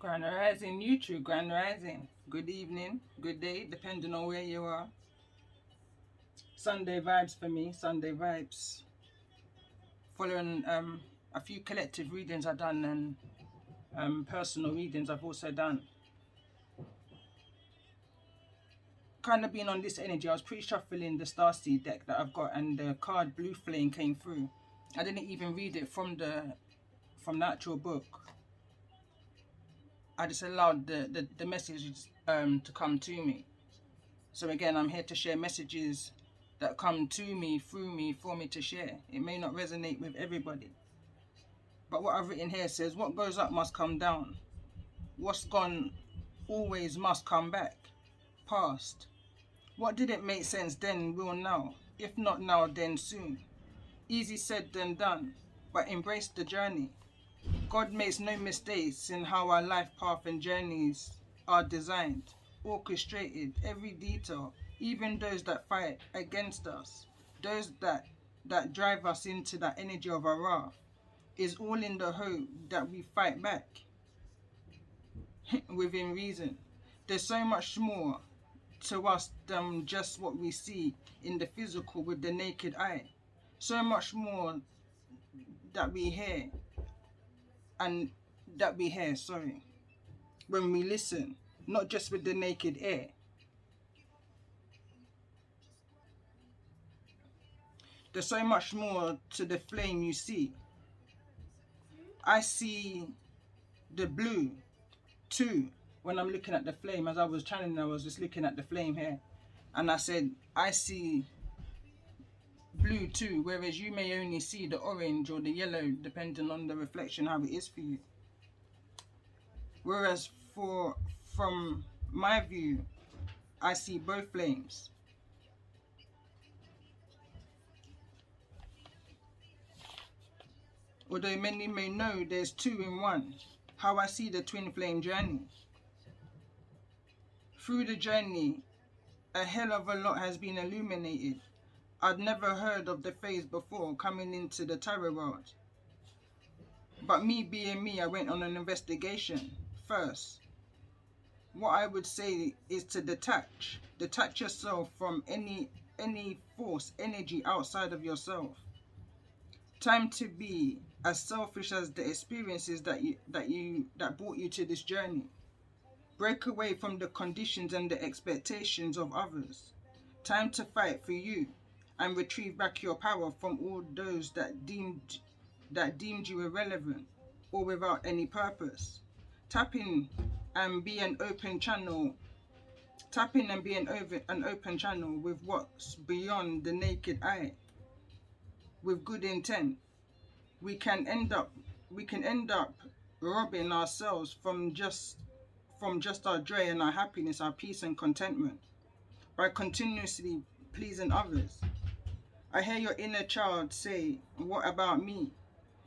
Grand Rising, YouTube, Grand Rising. Good evening, good day, depending on where you are. Sunday vibes for me, Sunday vibes. Following a few collective readings I've done and personal readings I've also done. Kind of being on this energy, I was pre-shuffling the Starseed deck that I've got and the card Blue Flame came through. I didn't even read it from the actual book. I just allowed the messages to come to me. So again, I'm here to share messages that come to me, through me, for me to share. It may not resonate with everybody. But what I've written here says, what goes up must come down. What's gone always must come back. Past. What didn't make sense then will now. If not now, then soon. Easy said than done, but embrace the journey. God makes no mistakes in how our life path and journeys are designed, orchestrated, every detail, even those that fight against us, those that drive us into that energy of our wrath, is all in the hope that we fight back within reason. There's so much more to us than just what we see in the physical with the naked eye. So much more that we hear when we listen, not just with the naked ear. There's so much more to the flame you see. I see the blue too. When I'm looking at the flame, as I was channeling, I was just looking at the flame here. And I said, I see blue too, whereas you may only see the orange or the yellow, depending on the reflection, how it is for you. Whereas from my view, I see both flames. Although many may know there's two in one, how I see the twin flame journey. Through the journey, a hell of a lot has been illuminated. I'd never heard of the phase before coming into the tarot world. But me being me, I went on an investigation first. What I would say is to detach yourself from any force, energy outside of yourself. Time to be as selfish as the experiences that brought you to this journey. Break away from the conditions and the expectations of others. Time to fight for you and retrieve back your power from all those that deemed you irrelevant or without any purpose. Tap in and be an open channel. Tap in and be an open channel with what's beyond the naked eye. With good intent, we can end up robbing ourselves from just our joy and our happiness, our peace and contentment, by continuously pleasing others. I hear your inner child say, what about me?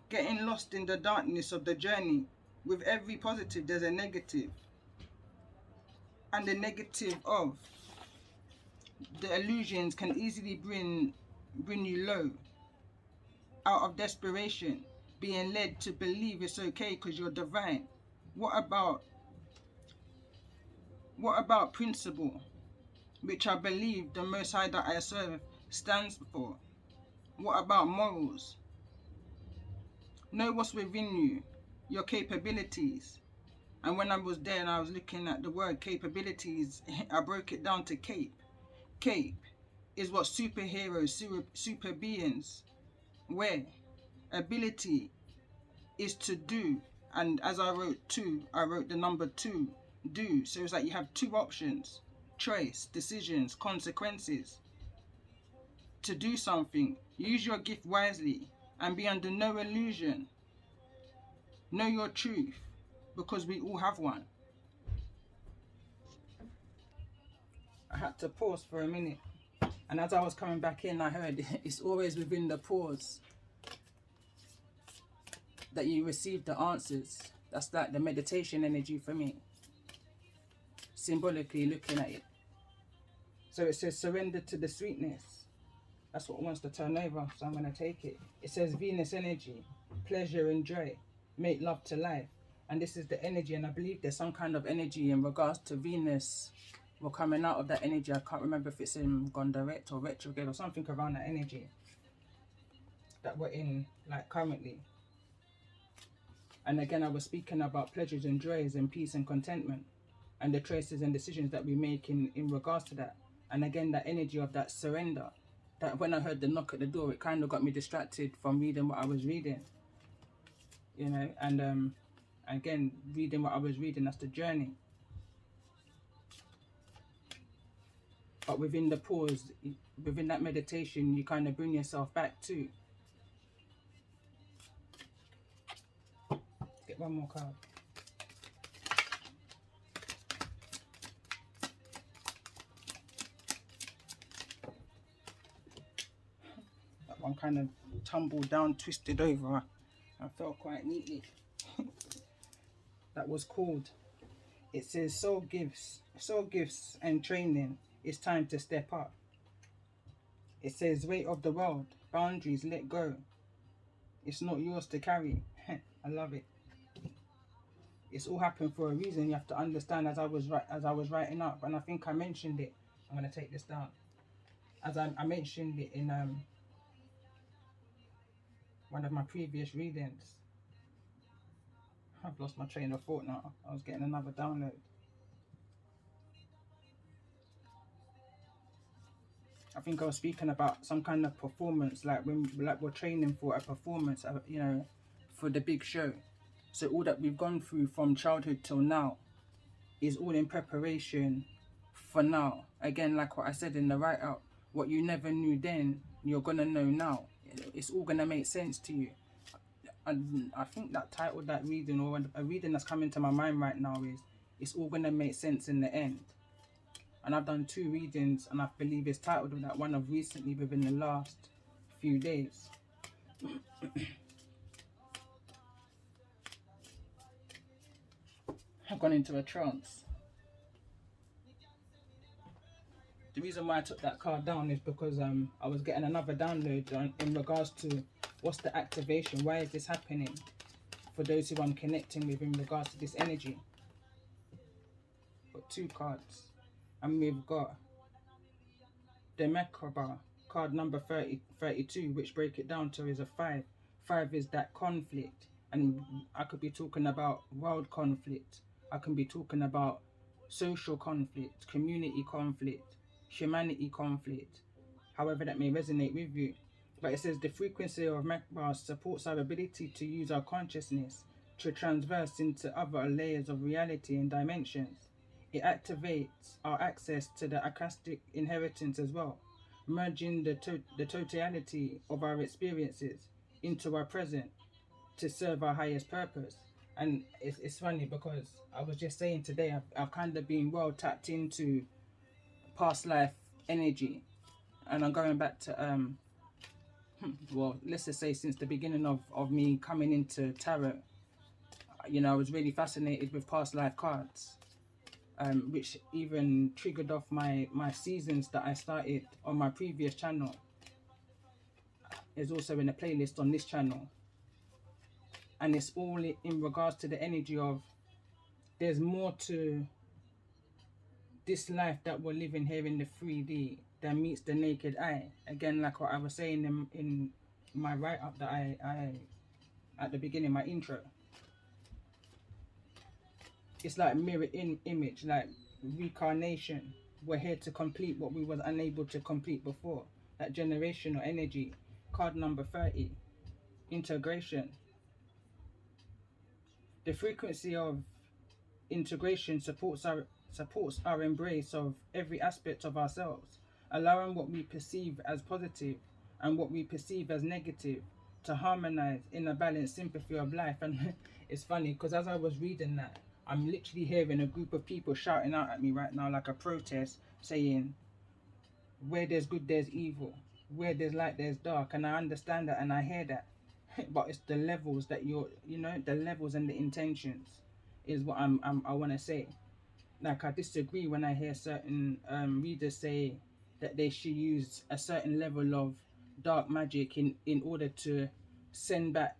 Getting lost in the darkness of the journey. With every positive, there's a negative. And the negative of the illusions can easily bring you low. Out of desperation, being led to believe it's okay because you're divine. What about principle, which I believe the Most High that I serve stands for? What about morals? Know what's within you, your capabilities. And when I was there and I was looking at the word capabilities, I broke it down to cape. Cape is what superheroes, super beings wear. Ability is to do. And as I wrote two, I wrote the number 2, do. So it's like you have two options, choice, decisions, consequences. To do something, use your gift wisely and be under no illusion. Know your truth, because we all have one. I had to pause for a minute, and as I was coming back in, I heard it's always within the pause that you receive the answers. That's like the meditation energy for me, symbolically looking at it. So it says surrender to the sweetness. That's what wants to turn over, so I'm going to take it. It says Venus energy, pleasure and joy, make love to life, And this is the energy, and I believe there's some kind of energy in regards to Venus. We're coming out of that energy. I can't remember if it's in gone direct or retrograde or something around that energy that we're in, like, currently. And again, I was speaking about pleasures and joys and peace and contentment, and the choices and decisions that we make in regards to that. And again, that energy of that surrender, that when I heard the knock at the door, it kind of got me distracted from reading what I was reading, you know. And again, reading what I was reading, that's the journey. But within the pause, within that meditation, you kind of bring yourself back to. Get one more card. That one kind of tumbled down, twisted over. I fell quite neatly. That was called. It says, soul gifts and training. It's time to step up. It says, weight of the world, boundaries, let go. It's not yours to carry. I love it. It's all happened for a reason. You have to understand. As I was writing up, and I think I mentioned it. I'm gonna take this down. As I mentioned it in one of my previous readings. I've lost my train of thought now. I was getting another download. I think I was speaking about some kind of performance, like we're training for a performance, you know, for the big show. So all that we've gone through from childhood till now is all in preparation for now. Again, like what I said in the write-up, what you never knew then, you're gonna know now. It's all gonna make sense to you. And I think that title, that reading, or a reading that's coming to my mind right now, is it's all gonna make sense in the end. And I've done 2 readings, and I believe it's titled with that one of recently, within the last few days. I've gone into a trance. The reason why I took that card down is because I was getting another download in regards to what's the activation, why is this happening, for those who I'm connecting with in regards to this energy. Got 2 cards, and we've got the Merkaba card number 32, which break it down to is a 5. 5 is that conflict, and I could be talking about world conflict. I can be talking about social conflict, community conflict, humanity conflict, however that may resonate with you. But it says the frequency of Merkaba supports our ability to use our consciousness to transverse into other layers of reality and dimensions. It activates our access to the acoustic inheritance as well, merging the totality of our experiences into our present to serve our highest purpose. And it's funny because I was just saying today, I've kind of been well tapped into past life energy, and I'm going back to well, let's just say since the beginning of me coming into tarot. You know, I was really fascinated with past life cards, which even triggered off my seasons that I started on my previous channel. Is also in a playlist on this channel, and it's all in regards to the energy of there's more to this life that we're living here in the 3D than meets the naked eye. Again, like what I was saying in my write-up that I at the beginning, my intro. It's like mirror image, like reincarnation. We're here to complete what we was unable to complete before. That generational energy. Card number 30, integration. The frequency of integration supports our embrace of every aspect of ourselves, allowing what we perceive as positive and what we perceive as negative to harmonize in a balanced sympathy of life. And it's funny because as I was reading that, I'm literally hearing a group of people shouting out at me right now like a protest, saying, where there's good there's evil, where there's light there's dark. And I understand that and I hear that. But it's the levels that the levels and the intentions is what I want to say. Like, I disagree when I hear certain readers say that they should use a certain level of dark magic in order to send back,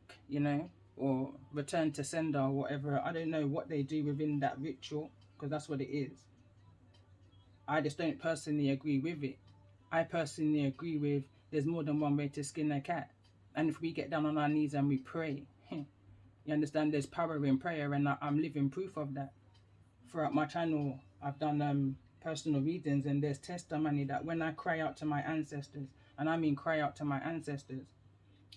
or return to sender or whatever. I don't know what they do within that ritual, because that's what it is. I just don't personally agree with it. I personally agree with there's more than one way to skin a cat. And if we get down on our knees and we pray, you understand, there's power in prayer, and I'm living proof of that. Throughout my channel, I've done personal readings, and there's testimony that when I cry out to my ancestors, and I mean cry out to my ancestors,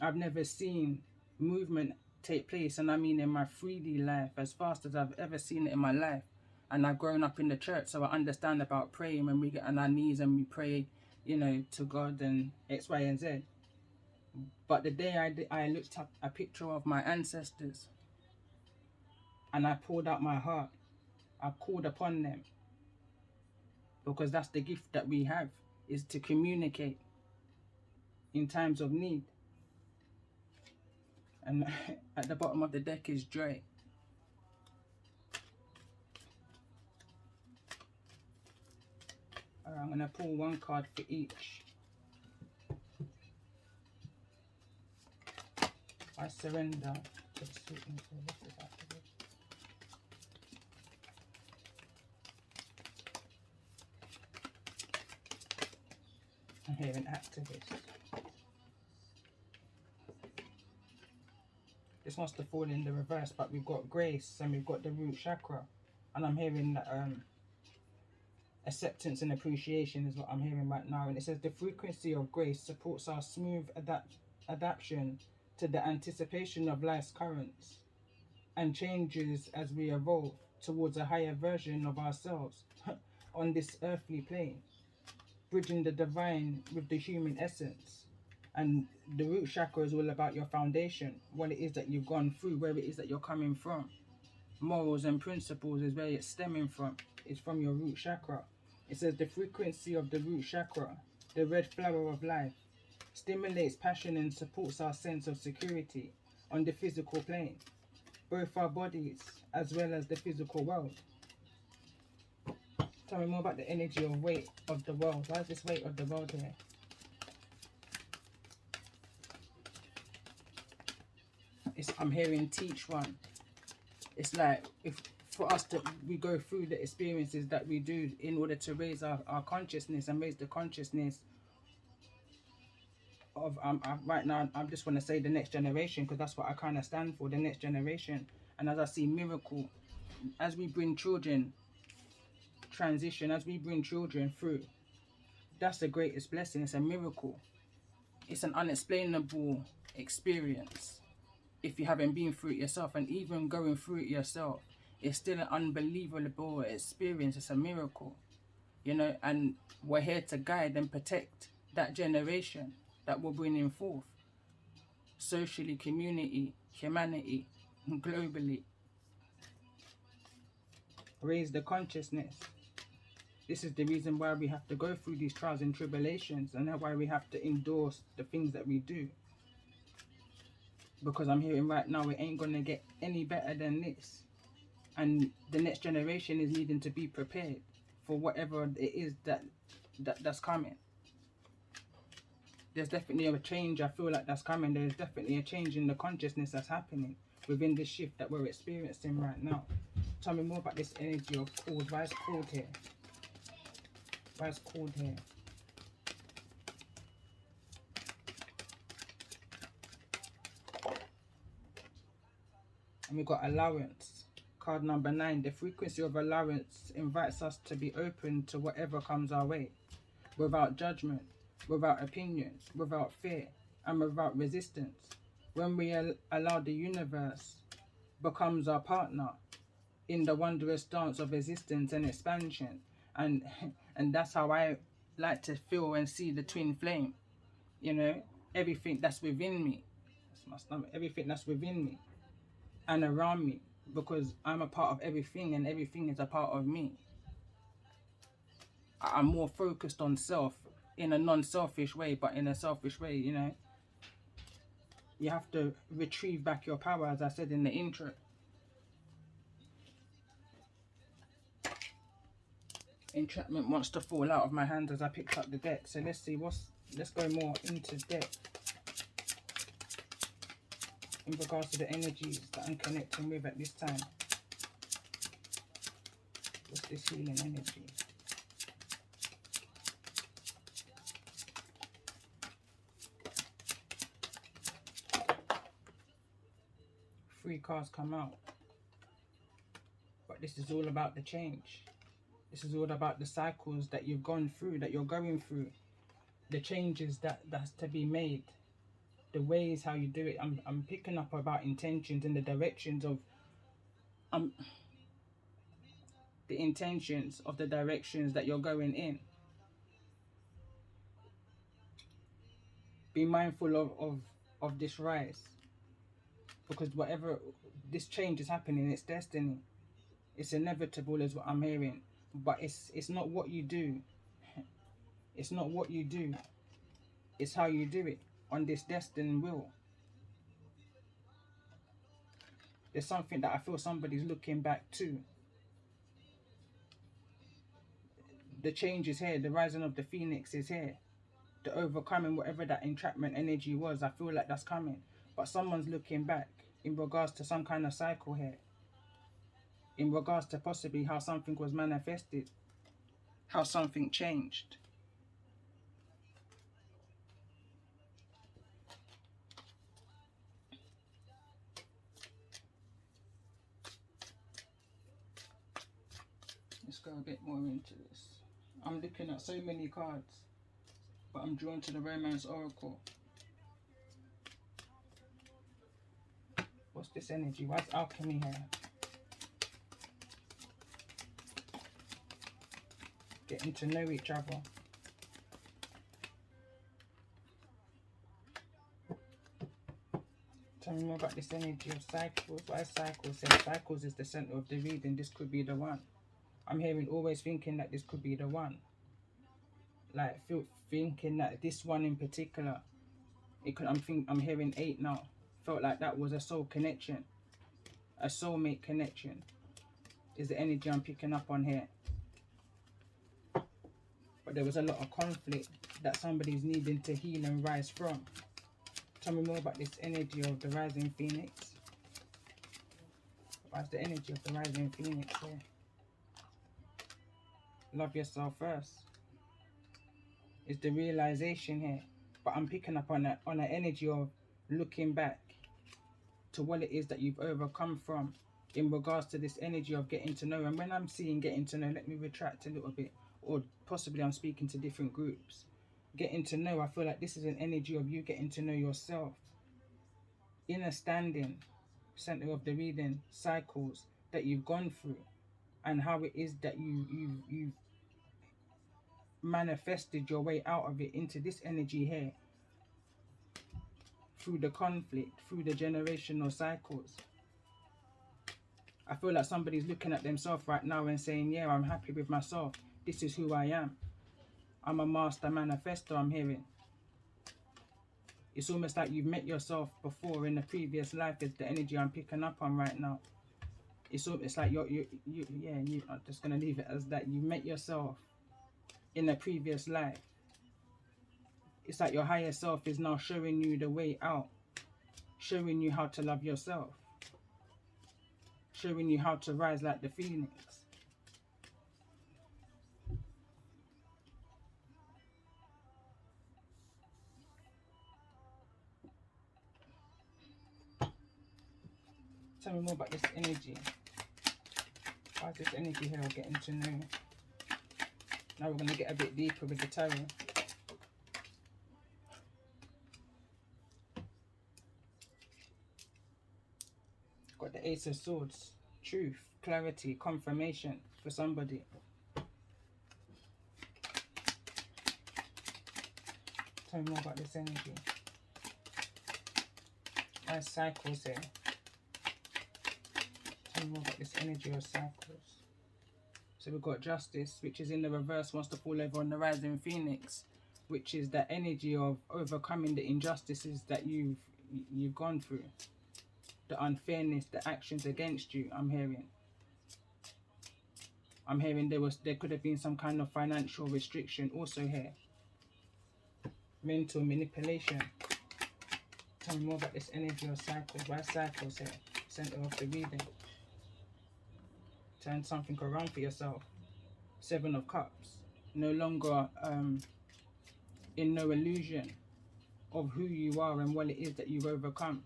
I've never seen movement take place, and I mean in my 3D life, as fast as I've ever seen it in my life. And I've grown up in the church, so I understand about praying when we get on our knees and we pray, you know, to God and X, Y, and Z. But the day I looked up a picture of my ancestors and I poured out my heart, I called upon them, because that's the gift that we have, is to communicate in times of need. And at the bottom of the deck is joy. I'm going to pull one card for each. I surrender to the sweetness of this activation. I'm hearing activist. This wants to fall in the reverse, but we've got grace and we've got the root chakra. And I'm hearing that acceptance and appreciation is what I'm hearing right now. And it says the frequency of grace supports our smooth adaptation to the anticipation of life's currents and changes as we evolve towards a higher version of ourselves on this earthly plane, bridging the divine with the human essence. And the root chakra is all about your foundation, what it is that you've gone through, where it is that you're coming from. Morals and principles is where it's stemming from. It's from your root chakra. It says the frequency of the root chakra, the red flower of life, stimulates passion and supports our sense of security on the physical plane, both our bodies as well as the physical world. Tell me more about the energy of weight of the world. Why is this weight of the world here? I'm hearing teach one. It's like if for us we go through the experiences that we do in order to raise our consciousness and raise the consciousness of right now I just want to say the next generation, because that's what I kind of stand for, the next generation. And as I see miracle, as we bring children transition, as we bring children through, that's the greatest blessing. It's a miracle. It's an unexplainable experience if you haven't been through it yourself. And even going through it yourself, it's still an unbelievable experience. It's a miracle, you know. And we're here to guide and protect that generation that we're bringing forth, socially, community, humanity, globally. Raise the consciousness. This is the reason why we have to go through these trials and tribulations, and why we have to endorse the things that we do. Because I'm hearing right now it ain't going to get any better than this. And the next generation is needing to be prepared for whatever it is that's coming. There's definitely a change. I feel like that's coming. There's definitely a change in the consciousness that's happening within this shift that we're experiencing right now. Tell me more about this energy of cause. Why is called here? Why is called here? And we got allowance. Card number 9. The frequency of allowance invites us to be open to whatever comes our way, without judgment, without opinion, without fear, and without resistance. When we allow the universe becomes our partner in the wondrous dance of existence and expansion. And that's how I like to feel and see the twin flame. You know, everything that's within me. That's my stomach. Everything that's within me and around me, because I'm a part of everything and everything is a part of me. I'm more focused on self in a non-selfish way, but in a selfish way, you know. You have to retrieve back your power, as I said in the intro. Entrapment wants to fall out of my hands as I picked up the deck. So let's see let's go more into depth. in regards to the energies that I'm connecting with at this time. What's this healing energy? Three cards come out. But this is all about the change. This is all about the cycles that you've gone through, that you're going through. The changes that's to be made. The ways how you do it. I'm picking up about intentions and the directions of the intentions of the directions that you're going in. Be mindful of this rise, because whatever this change is happening, it's destiny. It's inevitable is what I'm hearing, but it's not what you do. It's not what you do. It's how you do it on this destined will. There's something that I feel somebody's looking back to. The change is here. The rising of the phoenix is here. The overcoming whatever that entrapment energy was, I feel like that's coming. But someone's looking back in regards to some kind of cycle here. In regards to possibly how something was manifested. How something changed. Let's go a bit more into this. I'm looking at so many cards, but I'm drawn to the Romance Oracle. What's this energy? Why's alchemy here? Getting to know each other. Tell me more about this energy of cycles. What is cycles? Cycles is the center of the reading. This could be the one. I'm hearing always thinking that this could be the one. Like thinking that this one in particular. I'm hearing 8 now. Felt like that was a soul connection. A soulmate connection. Is the energy I'm picking up on here. But there was a lot of conflict that somebody's needing to heal and rise from. Tell me more about this energy of the rising phoenix. What's the energy of the rising phoenix here? Love yourself first. It's the realization here. But I'm picking up on an energy of looking back to what it is that you've overcome from in regards to this energy of getting to know. And when I'm seeing getting to know, let me retract a little bit. Or possibly I'm speaking to different groups. Getting to know, I feel like this is an energy of you getting to know yourself. Inner standing, center of the reading, cycles that you've gone through. And how it is that you've manifested your way out of it into this energy here. Through the conflict, through the generational cycles. I feel like somebody's looking at themselves right now and saying, yeah, I'm happy with myself. This is who I am. I'm a master manifestor, I'm hearing. It's almost like you've met yourself before in the previous life is the energy I'm picking up on right now. It's like I'm just going to leave it as that. You met yourself in a previous life. It's like your higher self is now showing you the way out. Showing you how to love yourself. Showing you how to rise like the phoenix. Tell me more about this energy. Why is this energy here getting to know? Now we're going to get a bit deeper with the tarot. Got the Ace of Swords. Truth, clarity, confirmation for somebody. Tell me more about this energy. Nice cycles here. Tell me more about this energy of cycles. So we've got Justice, which is in the reverse, wants to fall over on the rising phoenix, which is the energy of overcoming the injustices that you've gone through. The unfairness, the actions against you, I'm hearing. I'm hearing there could have been some kind of financial restriction also here. Mental manipulation. Tell me more about this energy of cycles. Why cycles here? Center of the reading. Turn something around for yourself. 7 of Cups. No longer in no illusion of who you are and what it is that you've overcome.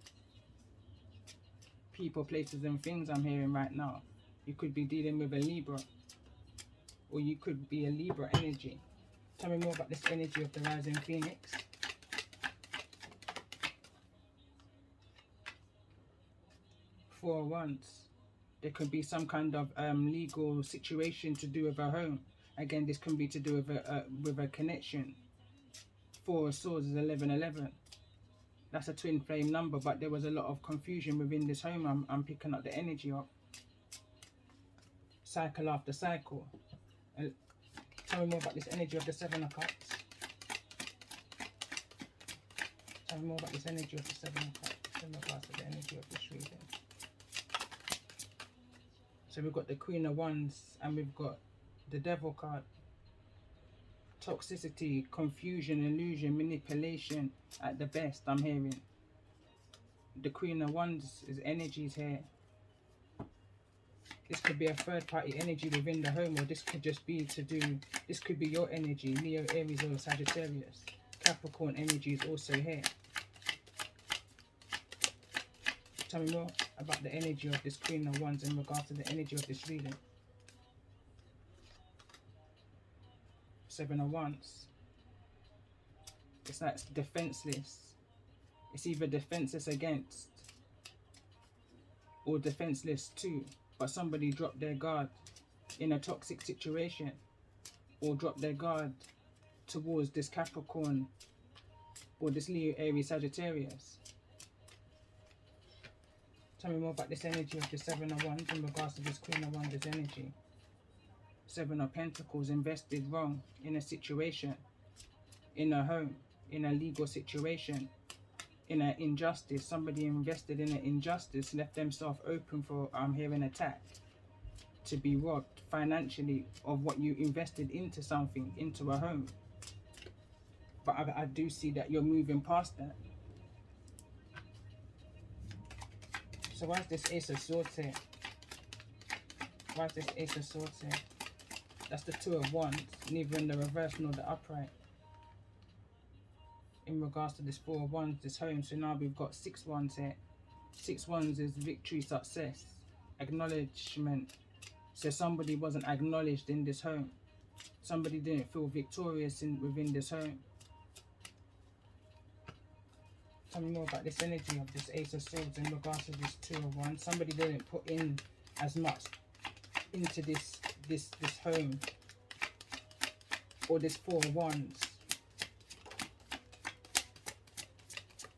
People, places and things I'm hearing right now. You could be dealing with a Libra, or you could be a Libra energy. Tell me more about this energy of the rising Phoenix. 4 of Wands. There could be some kind of legal situation to do with a home. Again, this can be to do with a connection. 4 of Swords is 1111. That's a twin flame number, but there was a lot of confusion within this home. I'm picking up the energy of. Cycle after cycle. Tell me more about this energy of the 7 of Cups. Tell me more about this energy of the 7 of Cups in regards to the energy of this reading. So we've got the Queen of Wands and we've got the Devil card. Toxicity, confusion, illusion, manipulation at the best, I'm hearing. The Queen of Wands is energies here. This could be a third party energy within the home, or this could just be this could be your energy, Leo, Aries or Sagittarius. Capricorn energy is also here. Tell me more about the energy of this Queen of Wands in regards to the energy of this reading. 7 of Wands. It's like defenseless. It's either defenseless against or defenseless to, but somebody dropped their guard in a toxic situation, or dropped their guard towards this Capricorn or this Leo, Aries, Sagittarius. Tell me more about this energy of the 7 of Wands in regards to this Queen of Wands energy. 7 of Pentacles, invested wrong in a situation, in a home, in a legal situation, in an injustice. Somebody invested in an injustice, left themselves open for, I'm hearing, attack, to be robbed financially of what you invested into something, into a home. But I do see that you're moving past that. So why is this Ace of Swords here? Why is this Ace of Swords here? That's the 2 of Wands, neither in the reverse nor the upright. In regards to this 4 of Wands, this home, so now we've got 6 Wands here. 6 Wands is victory, success, acknowledgement. So somebody wasn't acknowledged in this home. Somebody didn't feel victorious within this home. Tell me more about this energy of this Ace of Swords in regards to this 2 of Wands. Somebody didn't put in as much into this home, or this 4 of Wands.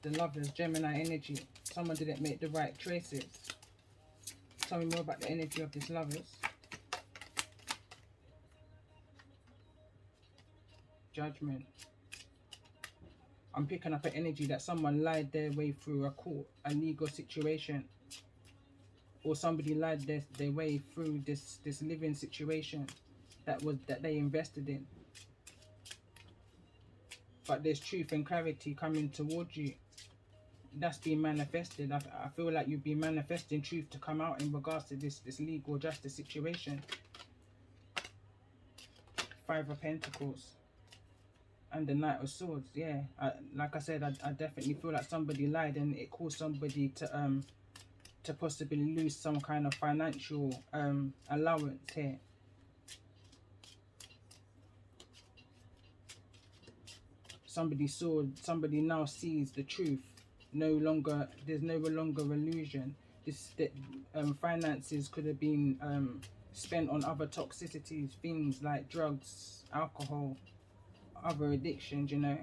The Lovers, Gemini energy. Someone didn't make the right choices. Tell me more about the energy of this Lovers. Judgment. I'm picking up an energy that someone lied their way through a court, a legal situation, or somebody lied their way through this living situation that they invested in. But there's truth and clarity coming towards you. That's being manifested. I feel like you've been manifesting truth to come out in regards to this legal justice situation. 5 of Pentacles. And the Knight of Swords, yeah. Like I said, I definitely feel like somebody lied and it caused somebody to possibly lose some kind of financial allowance here. Somebody now sees the truth. There's no longer illusion. Finances could have been spent on other toxicities, things like drugs, alcohol, other addictions, you know.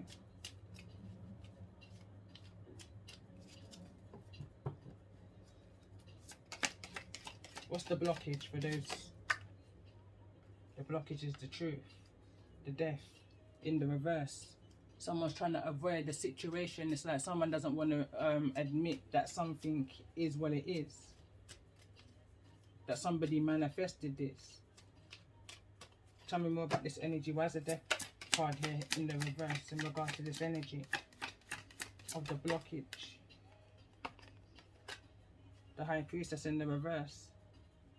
What's the blockage for those? The blockage is the truth, the death in the reverse. Someone's trying to avoid the situation. It's like someone doesn't want to admit that something is what it is, that somebody manifested this. Tell me more about this energy. Why is the death card here in the reverse in regards to this energy of the blockage? The High Priestess in the reverse.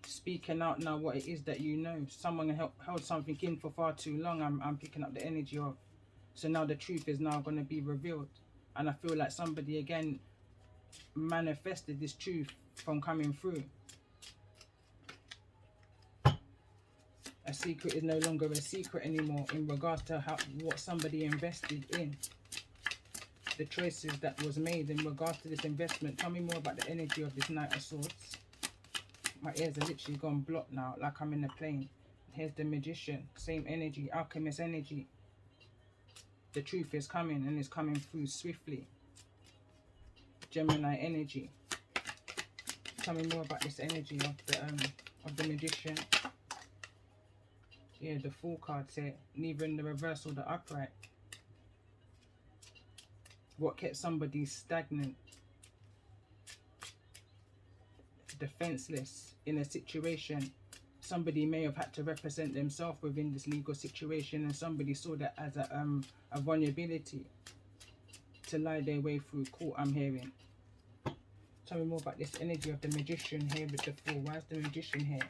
Speaking out now what it is that you know. Someone held something in for far too long. I'm picking up the energy of. So now the truth is now going to be revealed. And I feel like somebody again manifested this truth from coming through. A secret is no longer a secret anymore in regards to what somebody invested in. The choices that was made in regards to this investment. Tell me more about the energy of this Knight of Swords. My ears are literally gone blocked now, like I'm in a plane. Here's the Magician, same energy, Alchemist energy. The truth is coming, and it's coming through swiftly. Gemini energy. Tell me more about this energy of the Magician. Yeah, the Fool card here, neither in the reverse or the upright. What kept somebody stagnant, defenseless in a situation? Somebody may have had to represent themselves within this legal situation, and somebody saw that as a vulnerability to lie their way through court, I'm hearing. Tell me more about this energy of the Magician here with the Fool. Why is the Magician here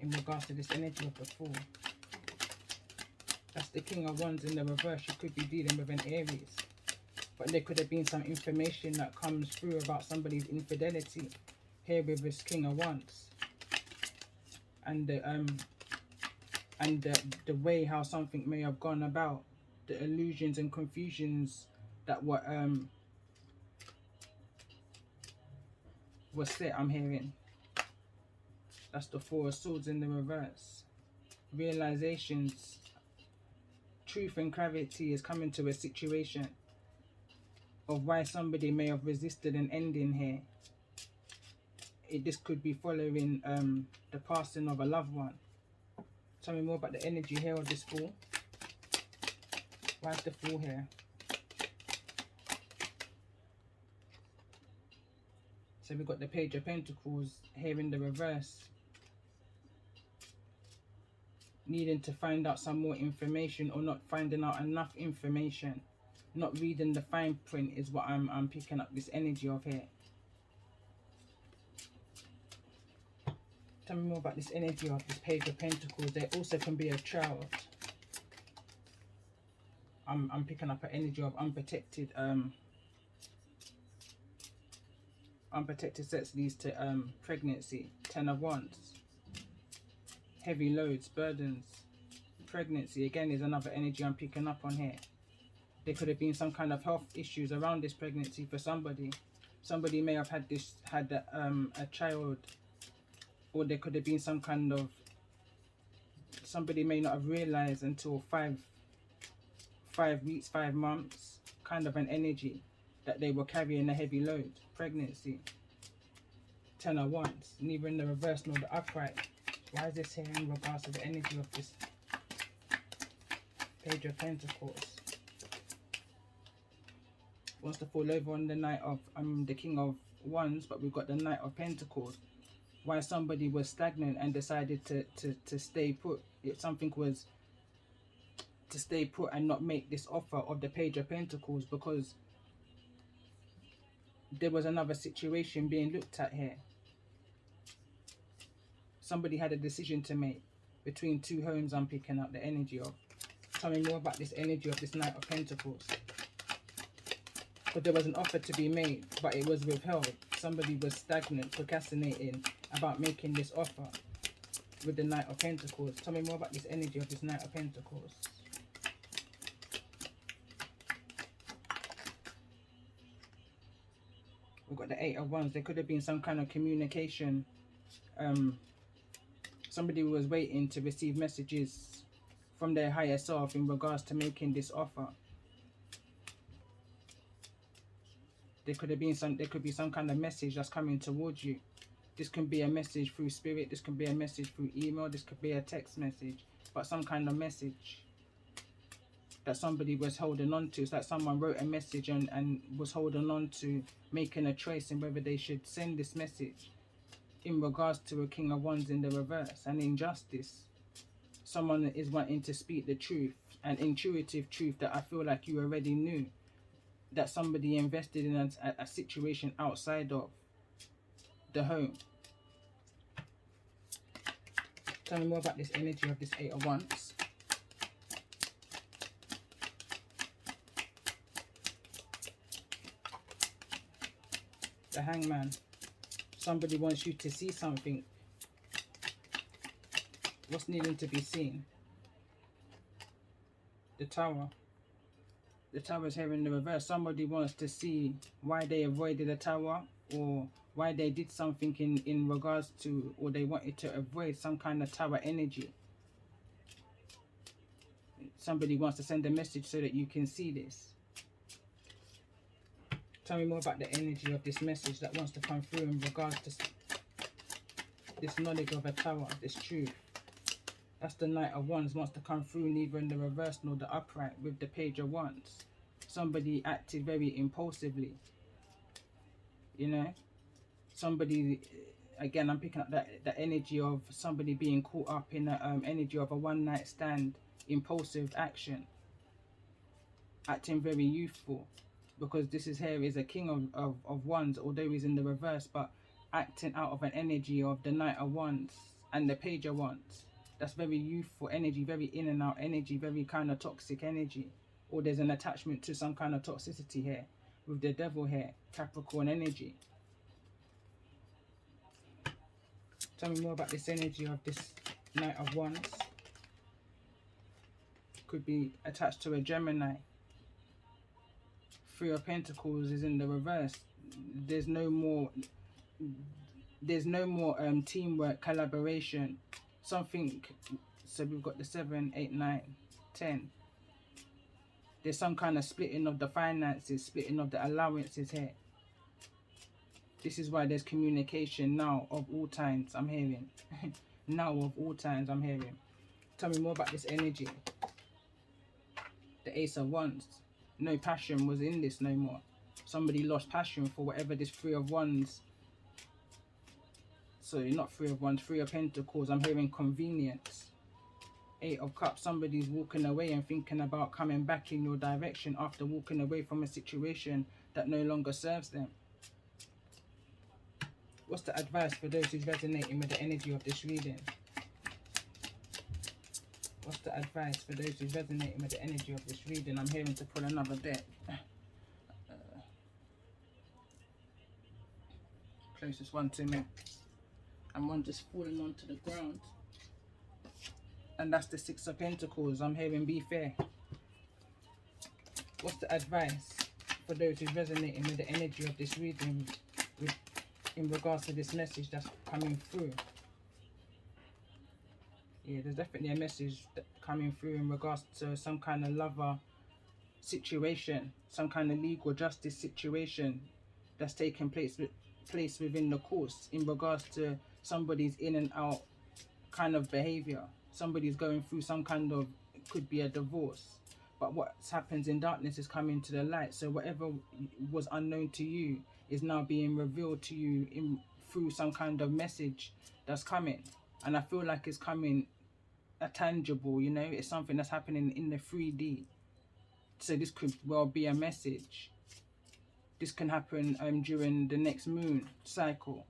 in regards to this energy of the Fool? That's the King of Wands in the reverse. You could be dealing with an Aries. But there could have been some information that comes through about somebody's infidelity here with this King of Wands. And the way how something may have gone about. The illusions and confusions that were set, I'm hearing. That's the Four of Swords in the reverse. Realizations. Truth and clarity is coming to a situation of why somebody may have resisted an ending here. This could be following the passing of a loved one. Tell me more about the energy here of this Fool. Why is the Fool here? So we've got the Page of Pentacles here in the reverse. Needing to find out some more information, or not finding out enough information. Not reading the fine print is what I'm picking up this energy of here. Tell me more about this energy of this Page of Pentacles. There also can be a child. I'm picking up an energy of unprotected sex leads to pregnancy. 10 of Wands. Heavy loads, burdens. Pregnancy again is another energy I'm picking up on here. There could have been some kind of health issues around this pregnancy for somebody. Somebody may have had a child, or there could have been some kind of, somebody may not have realized until 5 weeks, 5 months, kind of an energy that they were carrying a heavy load. Pregnancy. 10 of Wands. Neither in the reverse nor the upright. Why is this here in regards to the energy of this Page of Pentacles? Wants to fall over on the Knight of the King of Wands, but we've got the Knight of Pentacles. Why somebody was stagnant and decided to stay put. If something was to stay put and not make this offer of the Page of Pentacles, because there was another situation being looked at here. Somebody had a decision to make between two homes. I'm picking up the energy of. Tell me more about this energy of this Knight of Pentacles. But there was an offer to be made, but it was withheld. Somebody was stagnant, procrastinating about making this offer with the Knight of Pentacles. Tell me more about this energy of this Knight of Pentacles. We've got the 8 of Wands. There could have been some kind of communication. Somebody was waiting to receive messages from their higher self in regards to making this offer. There could be some kind of message that's coming towards you. This can be a message through spirit. This can be a message through email. This could be a text message. But some kind of message that somebody was holding on to. It's like someone wrote a message and was holding on to making a choice in whether they should send this message in regards to a King of Wands in the reverse. And injustice. Someone is wanting to speak the truth, an intuitive truth that I feel like you already knew. That somebody invested in a situation outside of the home. Tell me more about this energy of this Eight of Wands. The Hangman. Somebody wants you to see something. What's needing to be seen? The Tower. The Tower is here in the reverse. Somebody wants to see why they avoided the Tower, or why they did something in regards to, or they wanted to avoid some kind of Tower energy. Somebody wants to send a message so that you can see this. Tell me more about the energy of this message that wants to come through in regards to this knowledge of a Tower, this truth. That's the Knight of Wands wants to come through, neither in the reverse nor the upright with the Page of Wands. Somebody acted very impulsively. You know? Somebody, again, I'm picking up that energy of somebody being caught up in the energy of a one-night stand, impulsive action. Acting very youthful. Because this is here is a King of Wands, although he's in the reverse, but acting out of an energy of the Knight of Wands and the Page of Wands. That's very youthful energy, very in and out energy, very kind of toxic energy. Or there's an attachment to some kind of toxicity here. With the Devil here, Capricorn energy. Tell me more about this energy of this Knight of Wands. Could be attached to a Gemini. Three of Pentacles is in the reverse. There's no more teamwork, collaboration, something. So we've got the 7, 8, 9, 10. There's some kind of splitting of the finances, splitting of the allowances here. This is why there's communication now of all times, I'm hearing. Now of all times, I'm hearing. Tell me more about this energy. The Ace of Wands. No passion was in this no more. Somebody lost passion for whatever this Three of Wands. Sorry, not Three of Wands, Three of Pentacles. I'm hearing convenience. Eight of Cups. Somebody's walking away and thinking about coming back in your direction after walking away from a situation that no longer serves them. What's the advice for those who's resonating with the energy of this reading? What's the advice for those who's resonating with the energy of this reading? I'm hearing to pull another deck. Closest one to me. And one just falling onto the ground. And that's the Six of Pentacles. I'm hearing be fair. What's the advice for those who's resonating with the energy of this reading in regards to this message that's coming through? Yeah, there's definitely a message coming through in regards to some kind of lover situation, some kind of legal justice situation that's taking place within the course in regards to somebody's in and out kind of behavior. Somebody's going through some kind of, it could be a divorce. But what happens in darkness is coming to the light. So whatever was unknown to you is now being revealed to you through some kind of message that's coming. And I feel like it's coming a tangible, you know, it's something that's happening in the 3D. So this could well be a message. This can happen during the next moon cycle.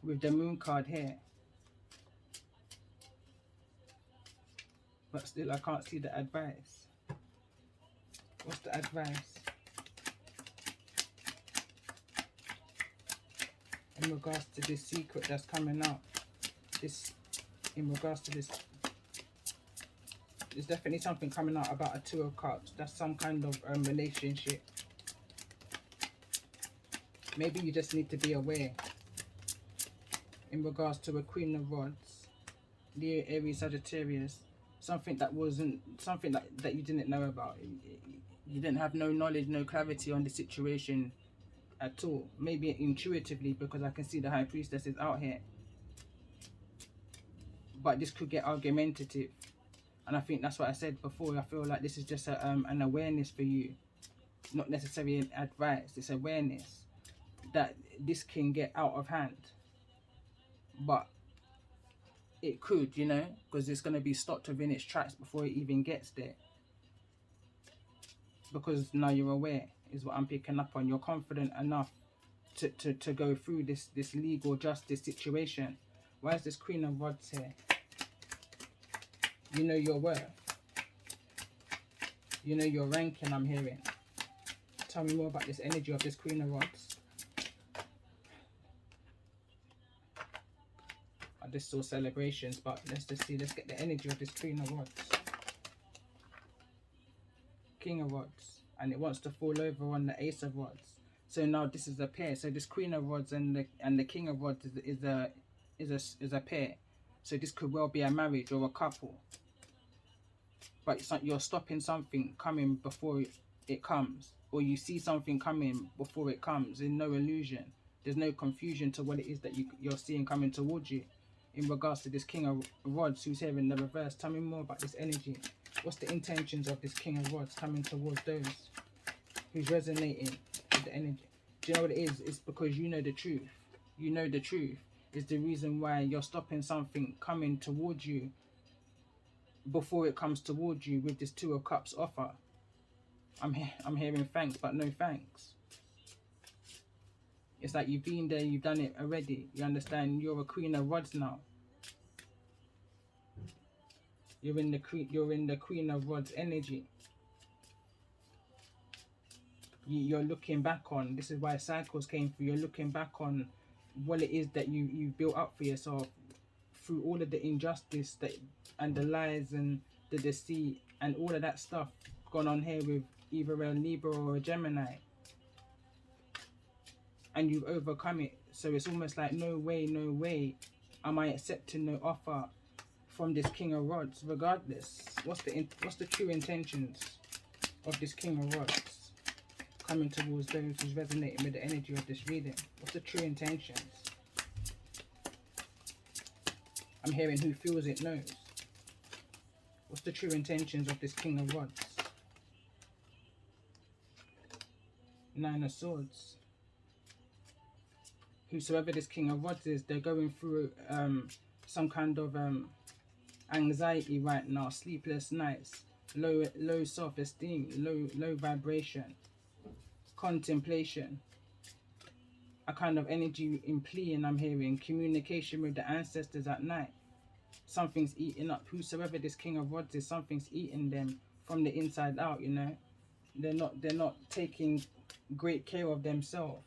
With the moon card here. But still I can't see the advice. What's the advice? In regards to this secret that's coming out. In regards to this, there's definitely something coming out about a Two of Cups. That's some kind of relationship. Maybe you just need to be aware in regards to a Queen of Rods, Leo, Aries, Sagittarius. Something that wasn't, something that you didn't know about. You didn't have no knowledge, no clarity on the situation at all. Maybe intuitively, because I can see the High Priestess is out here. But this could get argumentative, and I think that's what I said before. I feel like this is just an awareness for you, not necessarily an advice. It's awareness that this can get out of hand, but it could, you know, because it's going to be stopped within its tracks before it even gets there. Because now you're aware, is what I'm picking up on. You're confident enough to go through this legal justice situation. Why is this Queen of Rods here? You know your worth. You know your ranking, I'm hearing. Tell me more about this energy of this Queen of Rods. I just saw celebrations, but let's just see. Let's get the energy of this Queen of Rods. King of Rods. And it wants to fall over on the Ace of Rods. So now this is a pair. So this Queen of Rods and the King of Rods is a pair. So this could well be a marriage or a couple. But it's like you're stopping something coming before it comes. Or you see something coming before it comes. There's no illusion. There's no confusion to what it is that you're seeing coming towards you. In regards to this King of Rods who's here in the reverse. Tell me more about this energy. What's the intentions of this King of Rods coming towards those who's resonating with the energy? Do you know what it is? It's because you know the truth. You know the truth is the reason why you're stopping something coming towards you before it comes towards you with this Two of Cups offer. I'm hearing thanks, but no thanks. It's like you've been there, you've done it already. You understand? You're a Queen of Rods now. You're in the Queen of Rods energy. You're looking back on. This is why cycles came through. You're looking back on what it is that you built up for yourself through all of the injustice and the lies and the deceit and all of that stuff gone on here with either a Libra or a Gemini. And you've overcome it. So it's almost like no way am I accepting no offer from this King of Rods. Regardless, what's the true intentions of this King of Rods coming towards those who's resonating with the energy of this reading? What's the true intentions? I'm hearing who feels it knows. What's the true intentions of this King of Rods? Nine of Swords. Whosoever this King of Rods is, they're going through some kind of anxiety right now, sleepless nights, low self-esteem, low vibration, contemplation, a kind of energy in plea, I'm hearing communication with the ancestors at night. Something's eating up whosoever this King of Rods is. Something's eating them from the inside out. You know, they're not taking great care of themselves.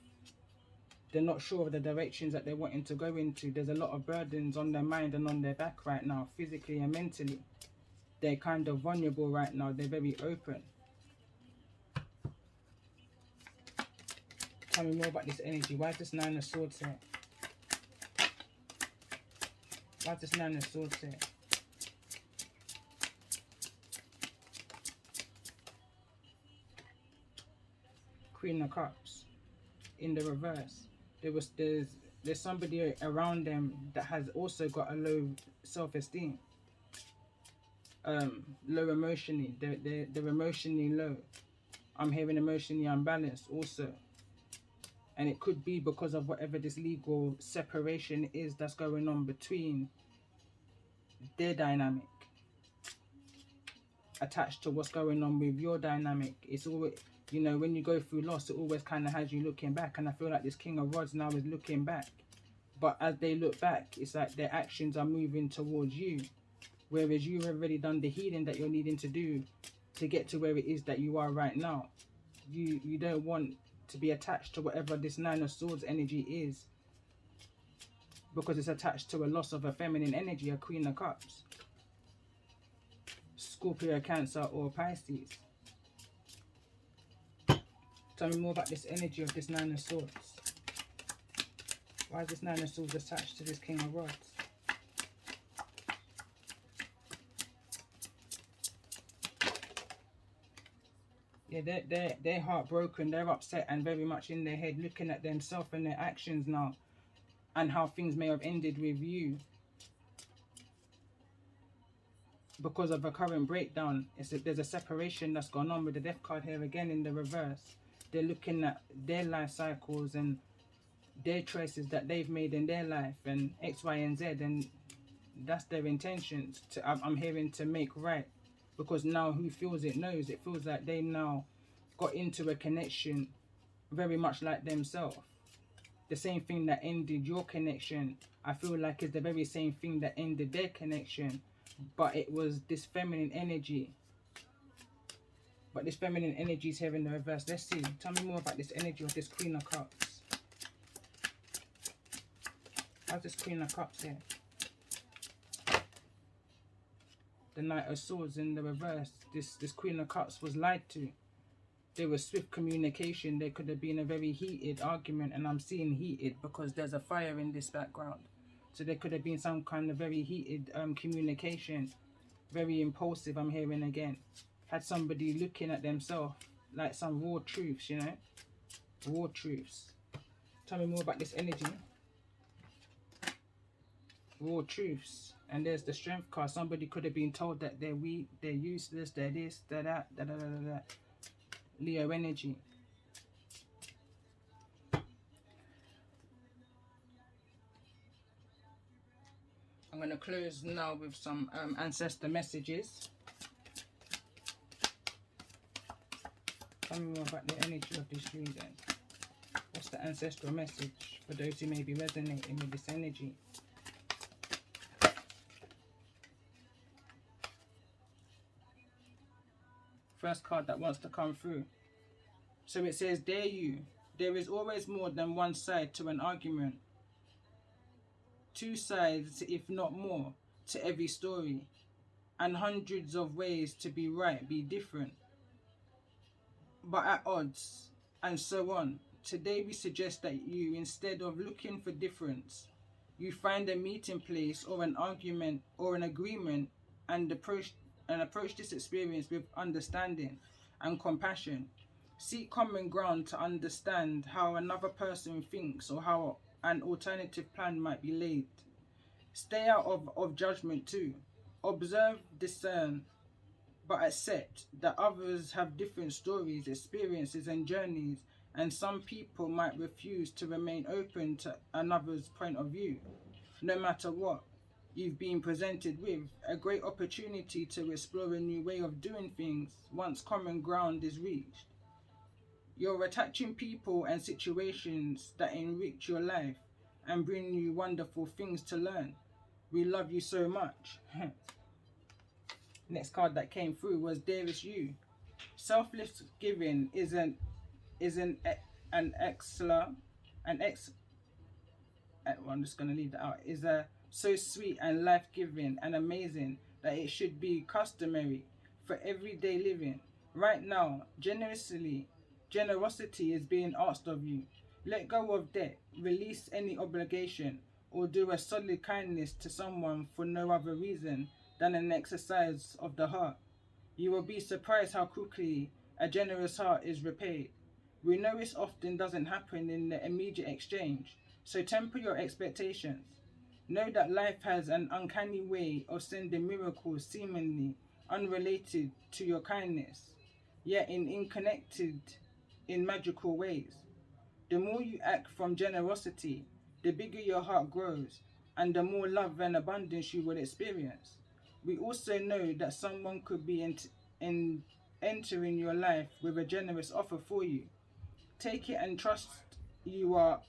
They're not sure of the directions that they're wanting to go into. There's a lot of burdens on their mind and on their back right now, physically and mentally. They're kind of vulnerable right now. They're very open. Tell me more about this energy. Why is this Nine of Swords here? Why is this Nine of Swords here? Queen of Cups in the reverse. There's somebody around them that has also got a low self-esteem, low emotionally. They're emotionally low. I'm hearing emotionally unbalanced also, and it could be because of whatever this legal separation is that's going on between their dynamic, attached to what's going on with your dynamic. It's always, you know, when you go through loss, it always kind of has you looking back. And I feel like this King of Rods now is looking back. But as they look back, it's like their actions are moving towards you. Whereas you've already done the healing that you're needing to do to get to where it is that you are right now. You don't want to be attached to whatever this Nine of Swords energy is, because it's attached to a loss of a feminine energy, a Queen of Cups. Scorpio, Cancer or Pisces. Tell me more about this energy of this Nine of Swords. Why is this Nine of Swords attached to this King of Rods? Yeah, they're heartbroken, they're upset and very much in their head, looking at themselves and their actions now, and how things may have ended with you because of a current breakdown. There's a separation that's gone on with the Death card here again in the reverse. They're looking at their life cycles and their choices that they've made in their life and X, Y, and Z, and that's their intentions. I'm hearing to make right, because now who feels it knows. It feels like they now got into a connection very much like themselves. the same thing that ended your connection, I feel like is the very same thing that ended their connection, but it was this feminine energy. But this feminine energy is here in the reverse. Let's see. Tell me more about this energy of this Queen of Cups. How's this Queen of Cups here? The Knight of Swords in the reverse. This Queen of Cups was lied to. There was swift communication. There could have been a very heated argument, and I'm seeing heated because there's a fire in this background. So there could have been some kind of very heated communication, very impulsive. I'm hearing again. Had somebody looking at themselves like some raw truths, you know, raw truths. Tell me more about this energy. Raw truths. And there's the Strength card. Somebody could have been told that they're weak, they're useless, they're this, they're that, da da da da da. Leo energy. I'm going to close now with some ancestor messages. Tell me more about the energy of this reading. What's the ancestral message for those who may be resonating with this energy? First card that wants to come through. So it says, dare you. There is always more than one side to an argument. Two sides, if not more, to every story. And hundreds of ways to be right, be different, but at odds, and so on. Today we suggest that you, instead of looking for difference, you find a meeting place or an argument or an agreement and approach this experience with understanding and compassion. Seek common ground to understand how another person thinks or how an alternative plan might be laid. Stay out of judgment too. Observe, discern, but accept that others have different stories, experiences and journeys, and some people might refuse to remain open to another's point of view. No matter what you've been presented with, a great opportunity to explore a new way of doing things once common ground is reached. You're attaching people and situations that enrich your life and bring you wonderful things to learn. We love you so much. Next card that came through was Dearest You. Selfless giving is an excellent, well, I'm just going to leave that out, is so sweet and life-giving and amazing that it should be customary for everyday living. Right now, generosity is being asked of you. Let go of debt, release any obligation, or do a solid kindness to someone for no other reason than an exercise of the heart. You will be surprised how quickly a generous heart is repaid. We know this often doesn't happen in the immediate exchange, so temper your expectations. Know that life has an uncanny way of sending miracles seemingly unrelated to your kindness, yet connected in magical ways. The more you act from generosity, the bigger your heart grows, and the more love and abundance you will experience. We also know that someone could be entering your life with a generous offer for you. Take it and trust you are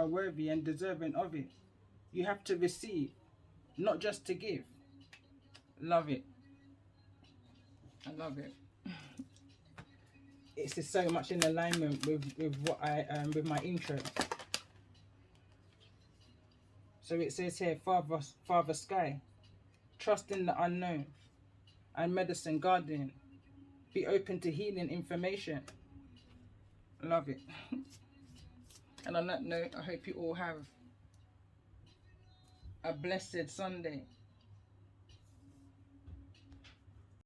worthy and deserving of it. You have to receive, not just to give. Love it. I love it. It's just so much in alignment with what with my intro. So it says here, Father Sky, trust in the unknown, and medicine guardian. Be open to healing information. Love it. And on that note, I hope you all have a blessed Sunday.